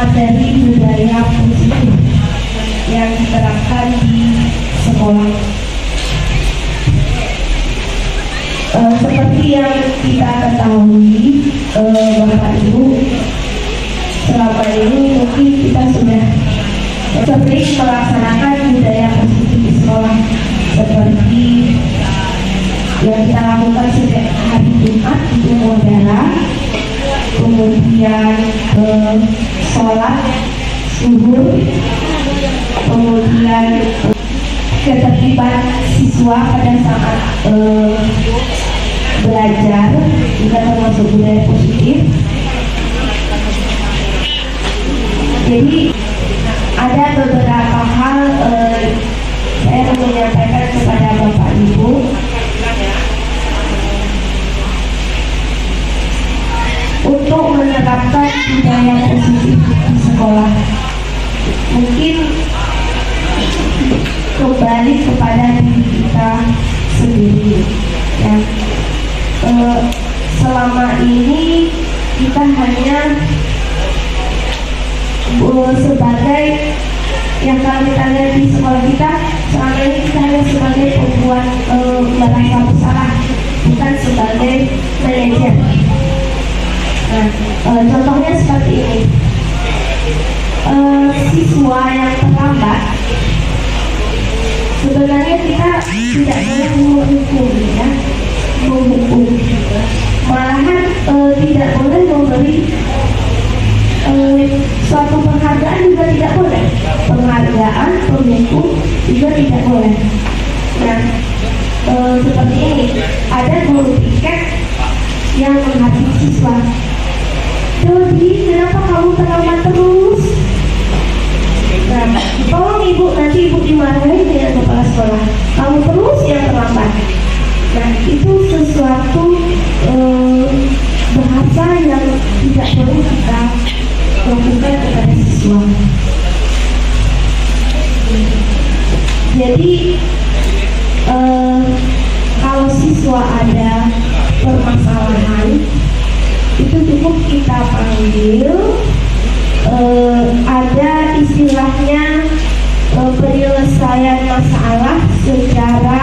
materi budaya positif yang diterapkan di sekolah. Seperti yang kita ketahui, Bapak Ibu, selama ini mungkin kita sudah sering melaksanakan budaya positif di sekolah, seperti yang kita lakukan sejak hari Jumat itu modern, kemudian sholat zuhur, kemudian ketertiban siswa pada saat belajar juga termasuk budaya positif. Jadi ada beberapa hal saya mau menyampaikan kepada Bapak Ibu. Untuk menerapkan budaya positif di sekolah, mungkin kembali kepada diri kita sendiri, ya. Selama ini kita hanya sebagai yang kalau kita lihat di sekolah kita, selama ini kita hanya sebagai pembuat merasa bersalah, bukan sebagai manajer. Nah, contohnya seperti ini, siswa yang terlambat, sebenarnya kita tidak boleh menghukum, ya, menghukum. Malahan tidak boleh memberi suatu penghargaan juga tidak boleh, penghargaan, penghukum juga tidak boleh. Nah, seperti ini, ada guru tiket yang menghakimi siswa. Jadi kenapa kamu terlambat terus? Nah, tolong ibu, nanti ibu dimarahin dengan kepala sekolah. Kamu terus yang terlambat. Nah, itu sesuatu bahasa yang tidak perlu kita lakukan kepada siswa. Jadi kalau siswa ada permasalahan, itu cukup kita panggil, ada istilahnya penyelesaian masalah secara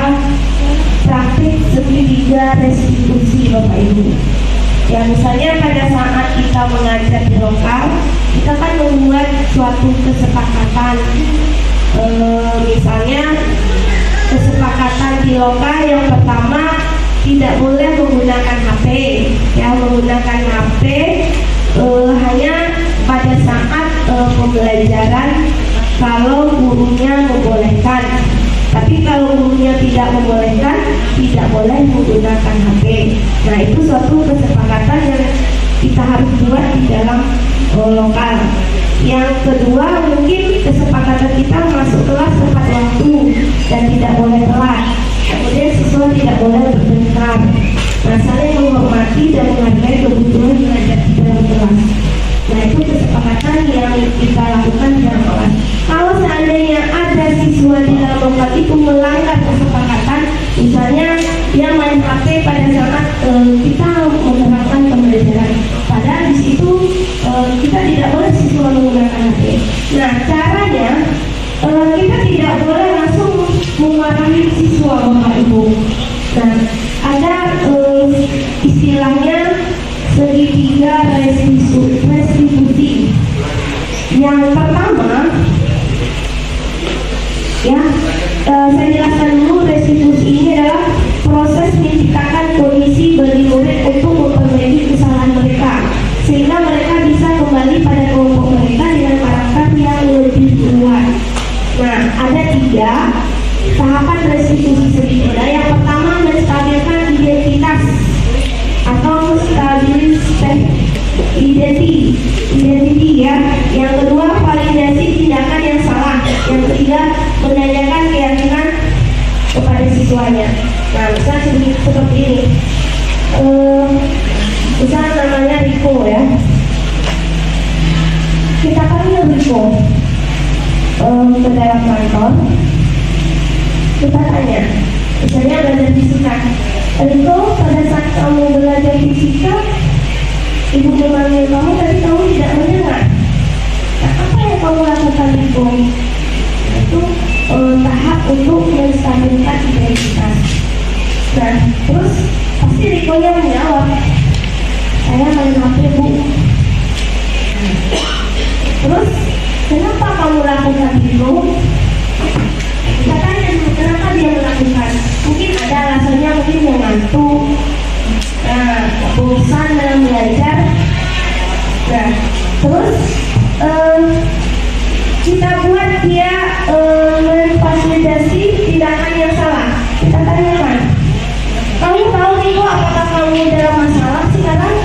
praktik segitiga restitusi, Bapak Ibu. Ya, misalnya pada saat kita mengajar di lokal, kita kan membuat suatu kesepakatan, misalnya kesepakatan di lokal yang pertama tidak boleh menggunakan HP, ya, menggunakan HP hanya pada saat pembelajaran kalau gurunya membolehkan. Tapi kalau gurunya tidak membolehkan, tidak boleh menggunakan HP. Nah, itu suatu kesepakatan yang kita harus buat di dalam lokal. Yang kedua, mungkin kesepakatan kita masuk kelas tepat waktu dan tidak boleh telat. Kemudian siswa tidak boleh bertengkar. Nah, saling menghormati dan menghargai kebutuhan belajar di dalam kelas. Nah, itu kesepakatan yang kita lakukan di dalam kelas. Kalau seandainya ada siswa di dalam lokal itu melanggar kesepakatan, misalnya dia main HP pada saat kita menerapkan pembelajaran, padahal di situ kita tidak boleh siswa menggunakan HP. Nah, caranya kita tidak boleh langsung memarahi siswa, Bapak Ibu. Nah, ada istilahnya segitiga restitusi. Yang pertama, ya, saya jelaskan dulu. Restitusi ini adalah proses menciptakan kondisi bagi murid untuk memperbaiki kesalahan mereka, sehingga mereka bisa kembali pada kelompok mereka dengan karakter yang lebih kuat. Nah, ada 3 tahapan restitusi segitiga. Yang pertama, menstabilkan identitas atau stabilitas identity, ya. Yang kedua, validasi tindakan yang salah. Yang ketiga, menanyakan keyakinan kepada siswanya. Nah, misalnya seperti ini, misalnya namanya Riko, ya. Kita panggil Riko ke dalam kantor. Kita tanya, misalnya belajar fisika, Riko, pada saat kamu belajar fisika, ibu memanggil kamu, tapi kamu tidak mendengar. Nah, terus pasti Rikonya menjawab, saya main HP Bu. Terus kenapa kamu lakukan itu? Kita tanya kenapa dia melakukan. Mungkin ada alasannya, mungkin dia ngantuk, bosan dalam belajar. Nah, terus kita buat dia memfasilitasi tindakan yang salah. Kita tanyakan, kamu tahu Niko apakah kamu dalam masalah sekarang?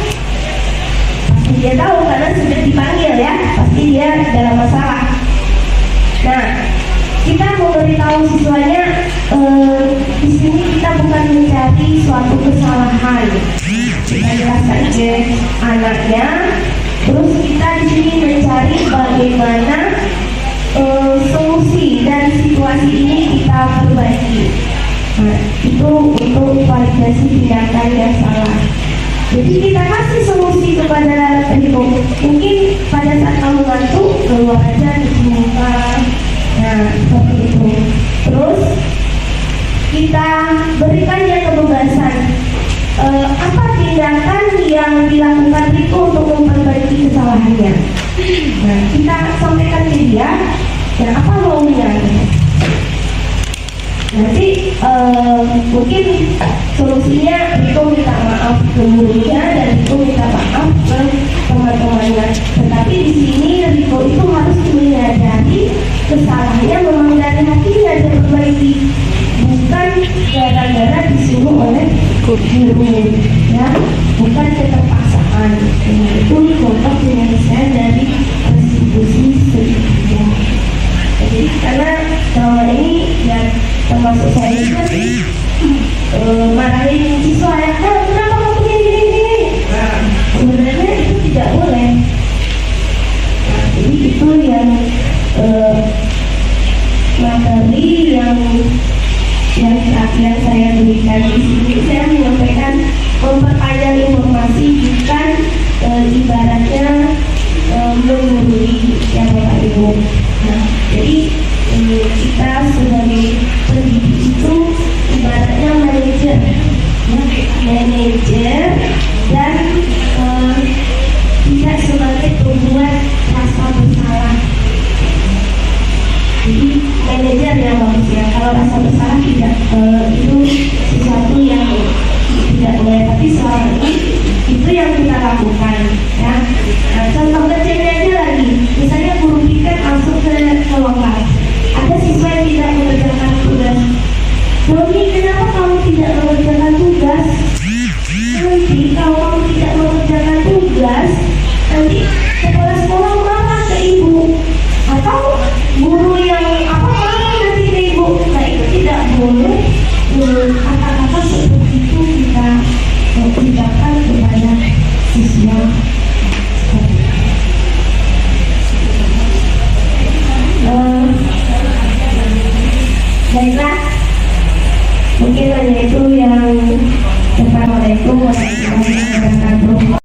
Pasti dia tahu karena sudah dipanggil ya. Pasti dia dalam masalah. Nah, kita memberitahu siswanya di sini kita bukan mencari suatu kesalahan. Kita jelaskan ke anaknya. Terus kita di sini mencari bagaimana solusi dari situasi ini kita perbaiki. Nah, itu untuk validasi tindakan yang salah. Jadi kita kasih solusi kepada Riko. Mungkin pada saat kamu ngantuk, keluar aja di muka. Nah, seperti itu. Terus kita berikan dia kebebasan. Apa tindakan yang dilakukan Riko untuk memperbaiki kesalahannya? Nah, kita sampaikan ke dia. Dan apa maunya? Nanti mungkin solusinya Riko minta maaf ke gurunya dan Riko minta maaf ke teman-temannya. Tetapi di sini Riko itu harus menyadari kesalahannya memang dari hatinya diperbaiki, bukan gara-gara disuruh oleh guru, ya, bukan keterpaksaan. Itu contoh penyelesaian dari restitusi sedikitnya. Jadi karena selama ini ya termasuk saya juga marahin siswa ya, kenapa kamu begini? Nah, sebenarnya itu tidak boleh. Nah, jadi itu yang materi yang saya berikan di sini. Saya menyampaikan memperpanjang informasi, bukan ibaratnya menggurui yang Bapak Ibu. Nah, jadi kita sebagai pendidik itu ibaratnya manajer, dan tidak sebagai pembuat rasa bersalah. Jadi manajer yang bagus ya. Kalau rasa bersalah tidak, itu sesuatu yang tidak boleh. Tapi selama ini itu yang kita lakukan, ya. Nah, contoh kecilnya aja lagi, misalnya guru piket masuk ke lokal, ada siswa yang tidak mengerjakan tugas. Doni, kenapa kamu tidak mengerjakan tugas? Nanti kalau kamu tidak mengerjakan tugas, nanti kepala sekolah marah ke ibu, atau guru yang marah nanti ke ibu. Nah, itu tidak boleh. Kata-kata seperti itu kita ucapkan kepada siswa. Baiklah, mungkin hanya itu yang Assalamualaikum warahmatullahi wabarakatuh.